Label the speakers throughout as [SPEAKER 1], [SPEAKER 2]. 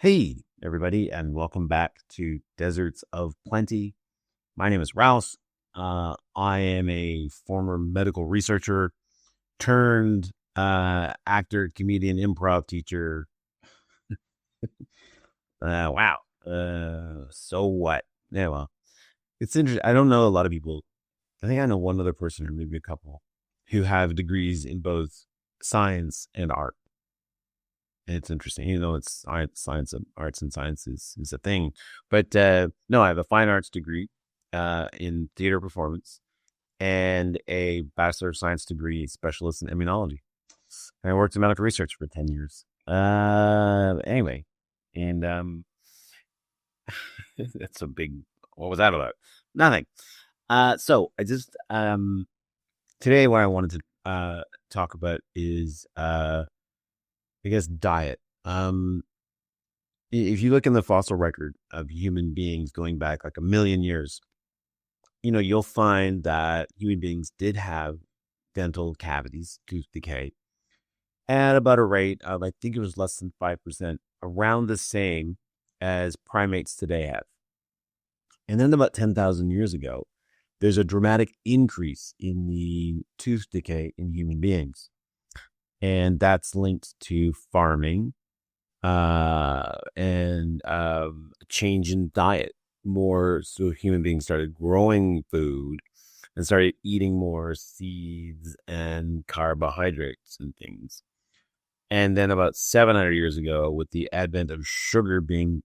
[SPEAKER 1] Hey, everybody, and welcome back to Deserts of Plenty. My name is Rouse. I am a former medical researcher turned actor, comedian, improv teacher. Wow. So what? Yeah, well, it's interesting. I don't know a lot of people. I think I know one other person, or maybe a couple, who have degrees in both science and art. It's interesting, it's science and arts and science is a thing. But no, I have a fine arts degree in theater performance and a Bachelor of Science degree specialist in immunology. And I worked in medical research for 10 years. Anyway, and that's a big, what was that about? Nothing. So I just, today what I wanted to talk about is, I guess, diet. If you look in the fossil record of human beings going back like a million years, you'll find that human beings did have dental cavities, tooth decay, at about a rate of, I think it was less than 5%, around the same as primates today have. And then about 10,000 years ago, there's a dramatic increase in the tooth decay in human beings. And that's linked to farming, and change in diet. More so, human beings started growing food and started eating more seeds and carbohydrates and things. And then about 700 years ago, with the advent of sugar being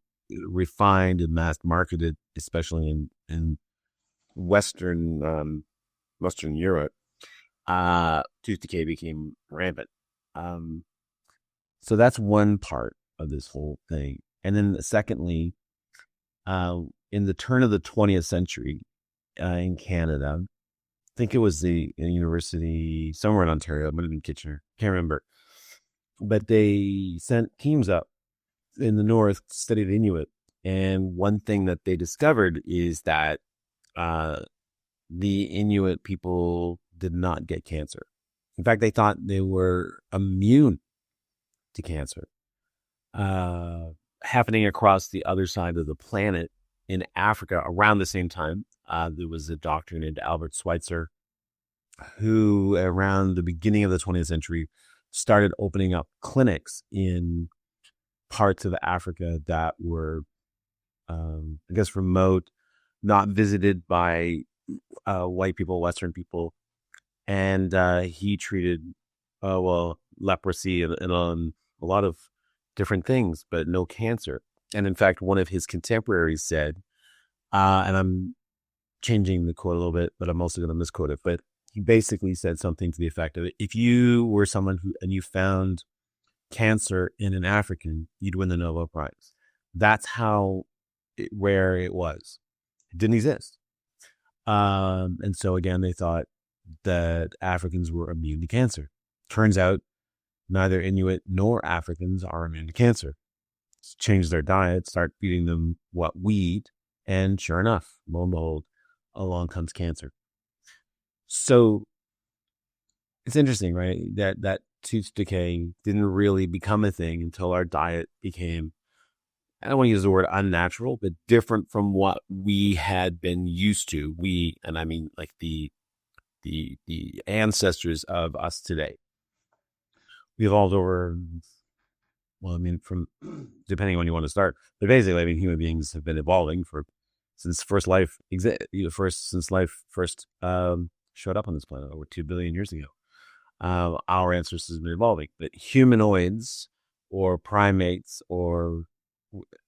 [SPEAKER 1] refined and mass marketed, especially in Western Europe, tooth decay became rampant. So that's one part of this whole thing. And then secondly, in the turn of the 20th century, in Canada, I think it was the university somewhere in Ontario, it might have been Kitchener, can't remember. But they sent teams up in the north to study the Inuit. And one thing that they discovered is that the Inuit people did not get cancer. In fact, they thought they were immune to cancer. Happening across the other side of the planet in Africa around the same time, there was a doctor named Albert Schweitzer who, around the beginning of the 20th century, started opening up clinics in parts of Africa that were, I guess, remote, not visited by white people, Western people. And he treated, leprosy and a lot of different things, but no cancer. And in fact, one of his contemporaries said, and I'm changing the quote a little bit, but I'm also going to misquote it. But he basically said something to the effect of, if you were someone and you found cancer in an African, you'd win the Nobel Prize. That's how rare it was. It didn't exist. And so again, they thought that Africans were immune to cancer. Turns out neither Inuit nor Africans are immune to cancer. Change their diet, start feeding them what we eat, and sure enough, lo and behold, along comes cancer. So it's interesting, right? That tooth decay didn't really become a thing until our diet became, I don't want to use the word unnatural, but different from what we had been used to. We, and I mean like the ancestors of us today. We evolved over, well, I mean, from depending on when you want to start, but basically, I mean, human beings have been evolving since life first showed up on this planet over 2 billion years ago. Our ancestors have been evolving, but humanoids or primates or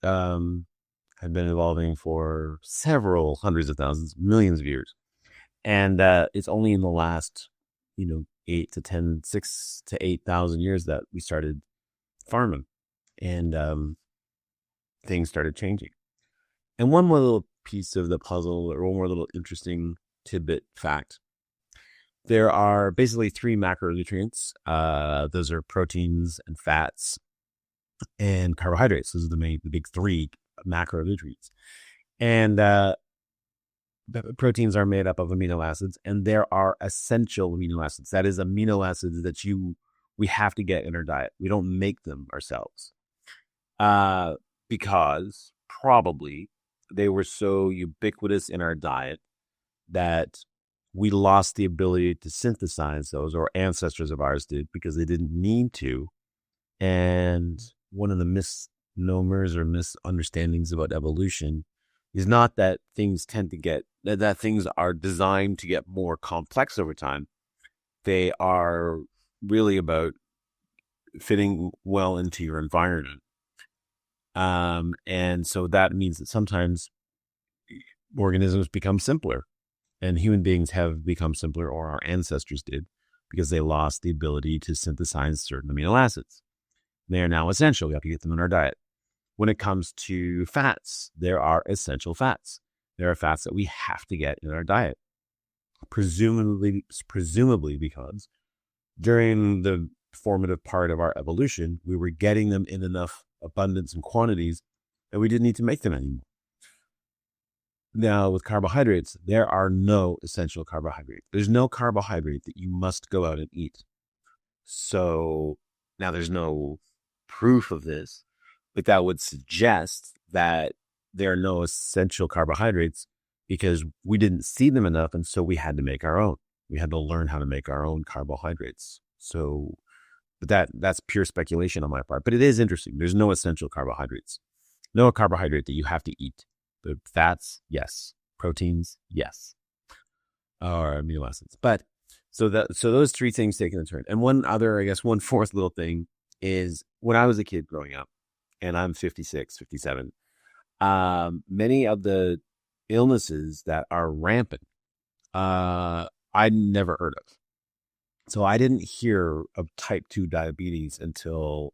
[SPEAKER 1] have been evolving for several hundreds of thousands, millions of years. And it's only in the last, 6 to 8,000 years that we started farming and things started changing. And one more little piece of the puzzle, or one more little interesting tidbit fact. There are basically three macronutrients. Those are proteins and fats and carbohydrates. Those are the big three macronutrients. And proteins are made up of amino acids, and there are essential amino acids. That is, amino acids that we have to get in our diet. We don't make them ourselves. because probably they were so ubiquitous in our diet that we lost the ability to synthesize those, or ancestors of ours did, because they didn't need to. And one of the misnomers or misunderstandings about evolution is not that things tend to get, that things are designed to get more complex over time. They are really about fitting well into your environment. And so that means that sometimes organisms become simpler, and human beings have become simpler, or our ancestors did, because they lost the ability to synthesize certain amino acids. They are now essential. We have to get them in our diet. When it comes to fats, there are essential fats. There are fats that we have to get in our diet, presumably because during the formative part of our evolution, we were getting them in enough abundance and quantities that we didn't need to make them anymore. Now, with carbohydrates, there are no essential carbohydrates. There's no carbohydrate that you must go out and eat. So now there's no proof of this, but that would suggest that there are no essential carbohydrates because we didn't see them enough. And so we had to make our own. We had to learn how to make our own carbohydrates. So, but that's pure speculation on my part. But it is interesting. There's no essential carbohydrates. No carbohydrate that you have to eat. But fats, yes. Proteins, yes. Or amino acids. But so those three things taken in turn. And one fourth little thing is when I was a kid growing up, and I'm 56, 57, many of the illnesses that are rampant, I'd never heard of. So I didn't hear of type 2 diabetes until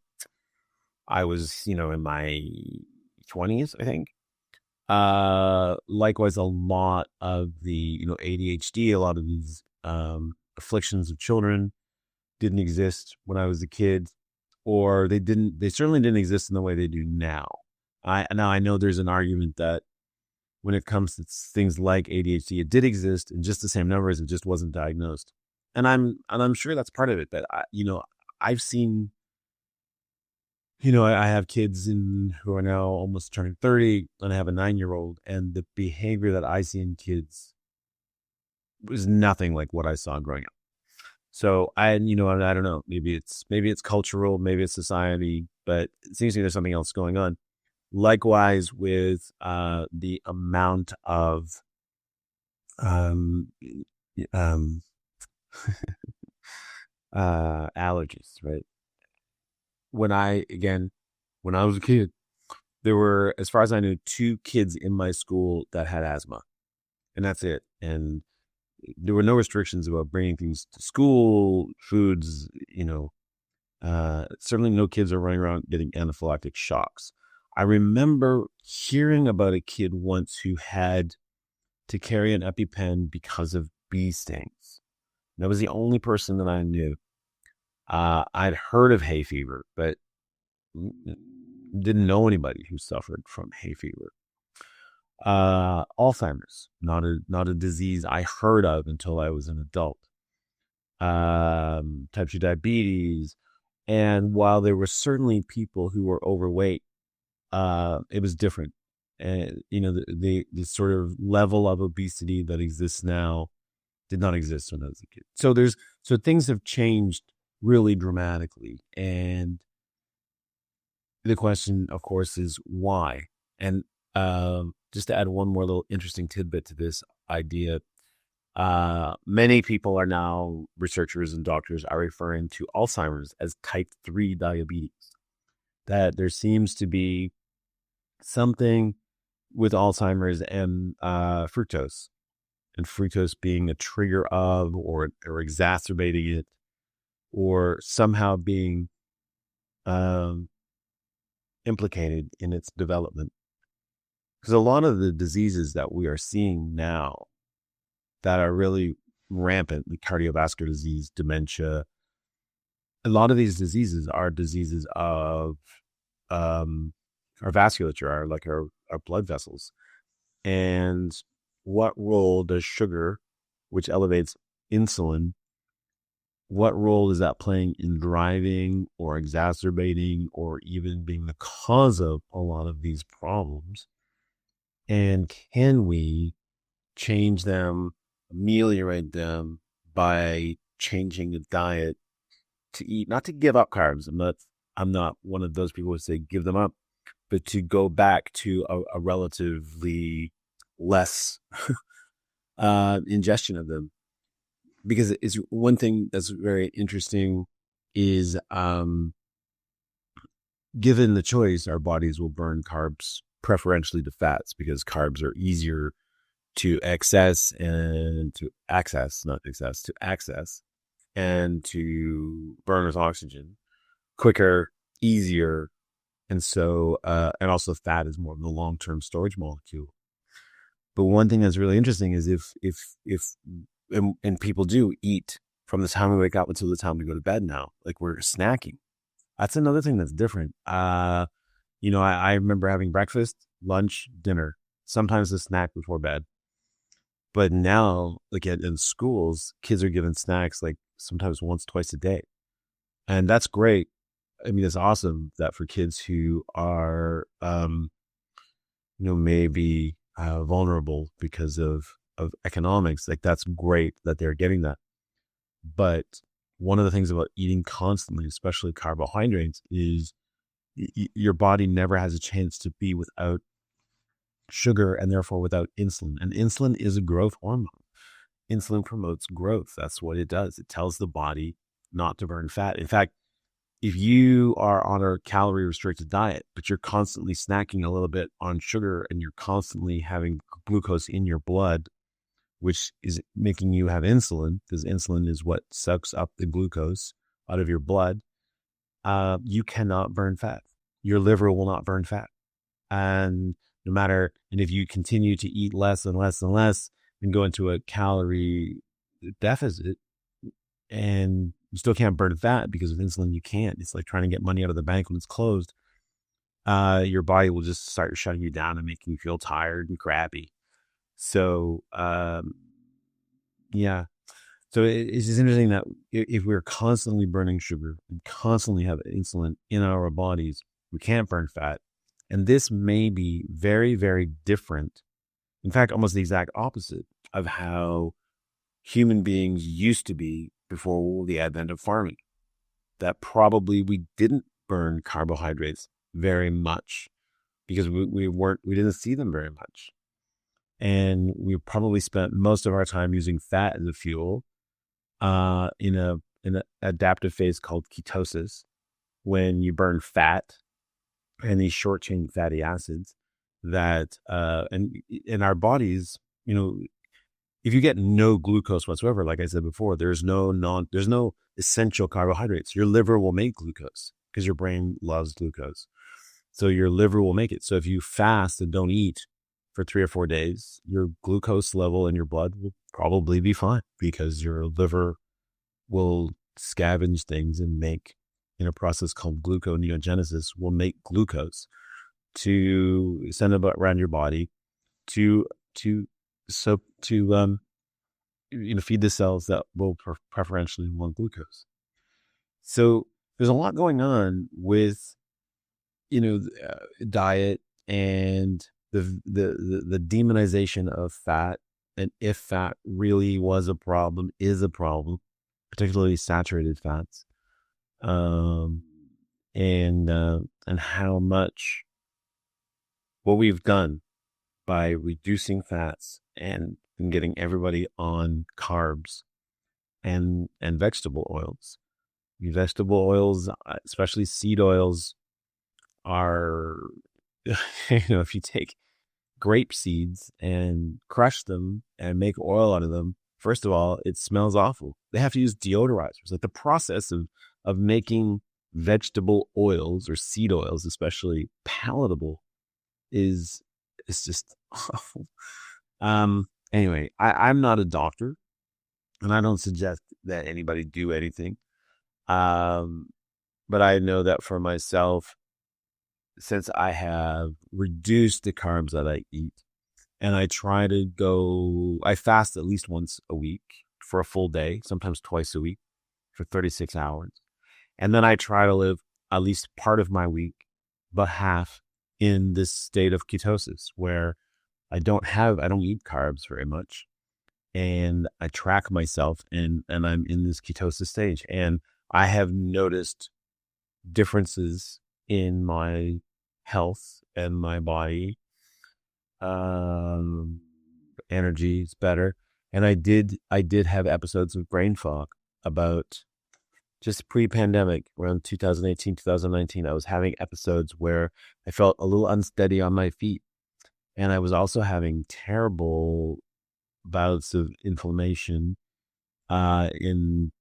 [SPEAKER 1] I was, in my 20s, I think. Likewise, a lot of the, ADHD, a lot of these afflictions of children didn't exist when I was a kid, or they certainly didn't exist in the way they do now. I know there's an argument that when it comes to things like ADHD, it did exist in just the same numbers, it just wasn't diagnosed. And I'm sure that's part of it. That I've seen, I have kids who are now almost turning 30, and I have a 9-year-old, and the behavior that I see in kids was nothing like what I saw growing up. So I don't know, maybe it's cultural, maybe it's society, but it seems to me there's something else going on. Likewise with the amount of allergies, right? When I was a kid, there were, as far as I knew, 2 kids in my school that had asthma, and that's it. And there were no restrictions about bringing things to school, foods, certainly no kids are running around getting anaphylactic shocks. I remember hearing about a kid once who had to carry an EpiPen because of bee stings. That was the only person that I knew. I'd heard of hay fever, but didn't know anybody who suffered from hay fever. Alzheimer's, not a disease I heard of until I was an adult. Type 2 diabetes. And while there were certainly people who were overweight, it was different. And, the sort of level of obesity that exists now did not exist when I was a kid. So things have changed really dramatically. And the question, of course, is why? And just to add one more little interesting tidbit to this idea, many people are now, researchers and doctors are referring to Alzheimer's as type 3 diabetes. That there seems to be something with Alzheimer's and fructose being a trigger of, or exacerbating it, or somehow being implicated in its development. Because a lot of the diseases that we are seeing now that are really rampant, the cardiovascular disease, dementia, a lot of these diseases are diseases of our vasculature, our blood vessels. And what role does sugar, which elevates insulin, what role is that playing in driving or exacerbating or even being the cause of a lot of these problems? And can we change them, ameliorate them by changing the diet to eat, not to give up carbs. I'm not one of those people who say give them up, but to go back to a relatively less ingestion of them. Because it's one thing that's very interesting is given the choice, our bodies will burn carbs preferentially to fats because carbs are easier to access and to access, not excess, to access and to burn with oxygen quicker, easier. And so, and also fat is more of the long-term storage molecule. But one thing that's really interesting is and people do eat from the time we wake up until the time we go to bed now, like we're snacking. That's another thing that's different. I remember having breakfast, lunch, dinner, sometimes a snack before bed. But now, like in schools, kids are given snacks like sometimes once, twice a day. And that's great. I mean, it's awesome that for kids who are, maybe vulnerable because of economics, like that's great that they're getting that. But one of the things about eating constantly, especially carbohydrates, is your body never has a chance to be without sugar and therefore without insulin. And insulin is a growth hormone. Insulin promotes growth. That's what it does. It tells the body not to burn fat. In fact, if you are on a calorie restricted diet, but you're constantly snacking a little bit on sugar and you're constantly having glucose in your blood, which is making you have insulin, because insulin is what sucks up the glucose out of your blood, you cannot burn fat. Your liver will not burn fat. And and if you continue to eat less and less and less and go into a calorie deficit and you still can't burn fat because with insulin you can't. It's like trying to get money out of the bank when it's closed. Your body will just start shutting you down and making you feel tired and crappy. So, yeah. So it's just interesting that if we're constantly burning sugar and constantly have insulin in our bodies, we can't burn fat. And this may be very, very different. In fact, almost the exact opposite of how human beings used to be before the advent of farming. That probably we didn't burn carbohydrates very much because we didn't see them very much. And we probably spent most of our time using fat as a fuel in an adaptive phase called ketosis, when you burn fat and these short chain fatty acids that and in our bodies, if you get no glucose whatsoever, like I said before, there's no essential carbohydrates. Your liver will make glucose because your brain loves glucose. So your liver will make it. So if you fast and don't eat for 3 or 4 days, your glucose level in your blood will probably be fine because your liver will scavenge things and make, in a process called gluconeogenesis, will make glucose to send it around your body to feed the cells that will preferentially want glucose. So there's a lot going on with diet and the demonization of fat, and if fat really was a problem, is a problem, particularly saturated fats, and how much what we've done by reducing fats and getting everybody on carbs and vegetable oils. Vegetable oils, especially seed oils, are if you take grape seeds and crush them and make oil out of them, first of all, it smells awful. They have to use deodorizers. Like the process of making vegetable oils or seed oils, especially palatable, is just awful. Anyway, I'm not a doctor, and I don't suggest that anybody do anything. But I know that for myself, since I have reduced the carbs that I eat, and I fast at least once a week for a full day, sometimes twice a week. for 36 hours. And then I try to live at least part of my week, but half in this state of ketosis where I don't eat carbs very much. And I track myself and I'm in this ketosis stage. And I have noticed differences in my health and my body. Um, Energy is better. And I did have episodes of brain fog about just pre-pandemic, around 2018, 2019. I was having episodes where I felt a little unsteady on my feet. And I was also having terrible bouts of inflammation in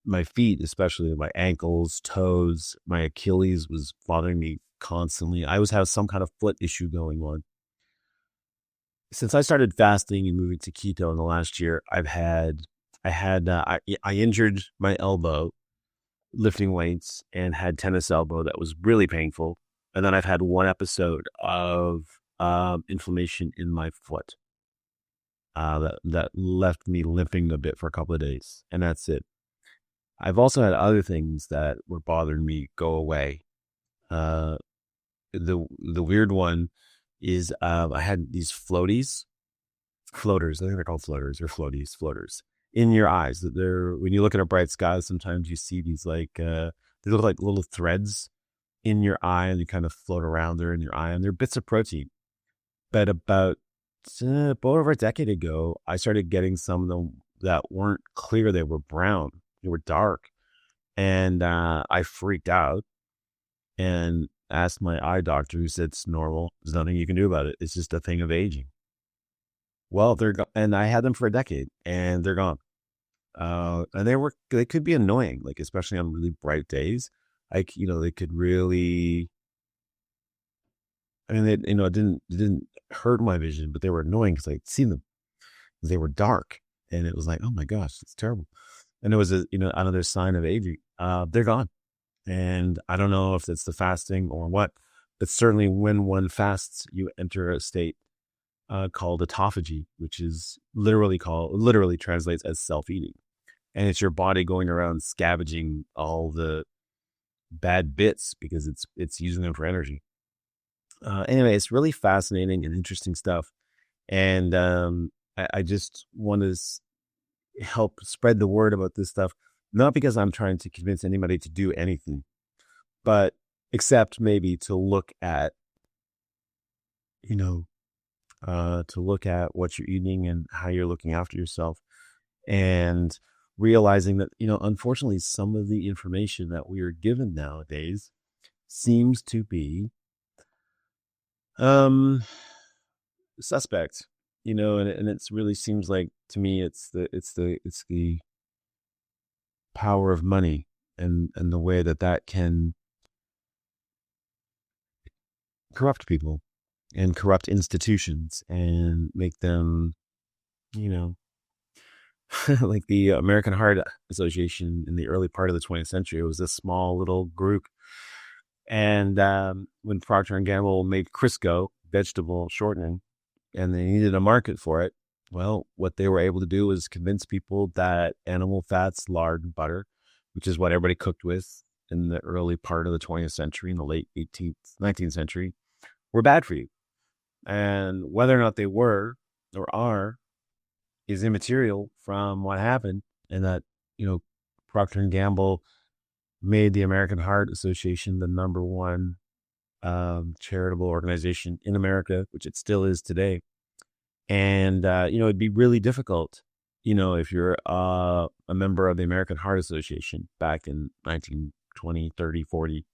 [SPEAKER 1] my feet, especially my ankles, toes. My Achilles was bothering me constantly. I always have some kind of foot issue going on. Since I started fasting and moving to keto in the last year, I injured my elbow lifting weights and had tennis elbow that was really painful. And then I've had one episode of inflammation in my foot that left me limping a bit for a couple of days, and that's it. I've also had other things that were bothering me go away. Uh, the weird one is I had these floaters. I think they're called floaters or floaters in your eyes. That they're when you look at a bright sky, sometimes you see these they look like little threads in your eye, and you kind of float around there in your eye, and they're bits of protein. But about over a decade ago, I started getting some of them that weren't clear. They were brown. They were dark. And I freaked out and asked my eye doctor, who said it's normal. There's nothing you can do about it. It's just a thing of aging. Well, they're gone. And I had them for a decade and they're gone. And they could be annoying, like, especially on really bright days. Like, they could really, I mean, it didn't hurt my vision, but they were annoying because I'd seen them. They were dark, and it was like, oh my gosh, it's terrible. And it was another sign of aging. They're gone, and I don't know if it's the fasting or what, but certainly when one fasts, you enter a state called autophagy, which is literally translates as self-eating, and it's your body going around scavenging all the bad bits because it's using them for energy. Anyway, it's really fascinating and interesting stuff. And I just want to help spread the word about this stuff, not because I'm trying to convince anybody to do anything, but except maybe to look at, what you're eating and how you're looking after yourself, and realizing that, unfortunately, some of the information that we are given nowadays seems to be suspect, and it really seems like to me it's the power of money and the way that can corrupt people and corrupt institutions and make them, like the American Heart Association in the early part of the 20th century. It was a small little group. And when Procter and Gamble made Crisco vegetable shortening, and they needed a market for it, well, what they were able to do was convince people that animal fats, lard, and butter, which is what everybody cooked with in the early part of the 20th century, in the late 18th, 19th century, were bad for you. And whether or not they were or are is immaterial from what happened. And that, Procter and Gamble made the American Heart Association the number one charitable organization in America, which it still is today. And, it'd be really difficult, if you're a member of the American Heart Association back in 1920, 30, 40,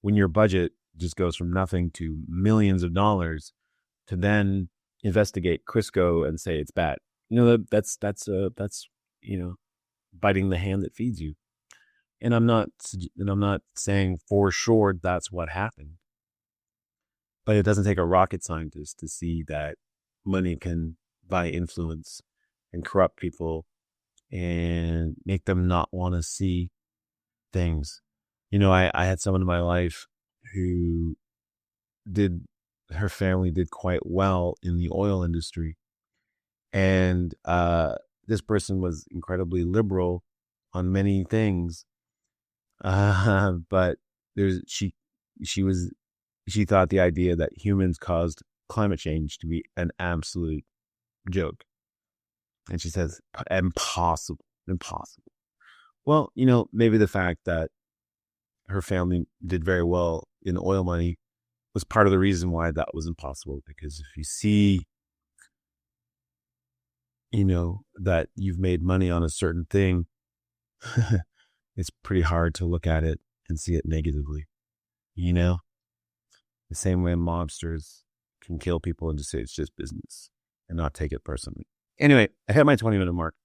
[SPEAKER 1] when your budget just goes from nothing to millions of dollars to then investigate Crisco and say it's bad. That's biting the hand that feeds you. And I'm not saying for sure that's what happened, but it doesn't take a rocket scientist to see that money can buy influence and corrupt people and make them not want to see things. I had someone in my life who her family did quite well in the oil industry. And this person was incredibly liberal on many things. But there's she thought the idea that humans caused climate change to be an absolute joke. And she says, impossible, impossible. Well, maybe the fact that her family did very well in oil money was part of the reason why that was impossible. Because if you see, that you've made money on a certain thing, it's pretty hard to look at it and see it negatively. The same way mobsters can kill people and just say it's just business and not take it personally. Anyway, I hit my 20-minute mark.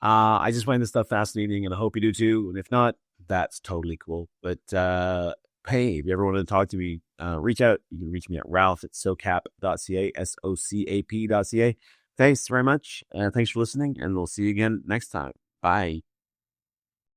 [SPEAKER 1] I just find this stuff fascinating, and I hope you do too. And if not, that's totally cool. But hey, if you ever want to talk to me, reach out. You can reach me at ralph@socap.ca, SOCAP.ca. Thanks very much. Thanks for listening, and we'll see you again next time. Bye.